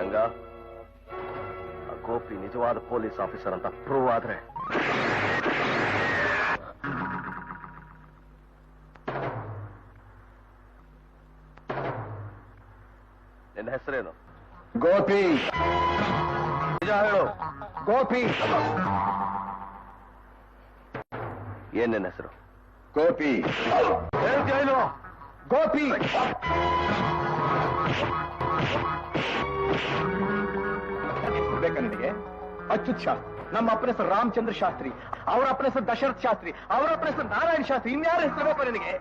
ರಂಗ, ಗೋಪಿ ನಿಜವಾದ police officer ಅಂತ prove ಆದ್ರೆ ನಿನ್ನ ಹೆಸರೇನು? ಗೋಪಿ. ನಿಜ ಹೇಳು. ಗೋಪಿ. ಏನ್ ನಿನ್ನ ಹೆಸರು? ಗೋಪಿ. ಹೇಳು. ಗೋಪಿ. ಬೇಕಾ ನಿನಗೆ? ಅಚ್ಯುತ್ ಶಾಸ್ತ್ರಿ. ನಮ್ಮ ಅಪ್ಪನ ಹೆಸರು ರಾಮಚಂದ್ರ ಶಾಸ್ತ್ರಿ, ಅವರ ಅಪ್ಪನ ಹೆಸರು ದಶರಥ್ ಶಾಸ್ತ್ರಿ, ಅವರ ಅಪ್ಪನ ಹೆಸರು ನಾರಾಯಣ ಶಾಸ್ತ್ರಿ. ಇನ್ಯಾರ ಹೆಸರು ಬೇಕು ನಿನಗೆ?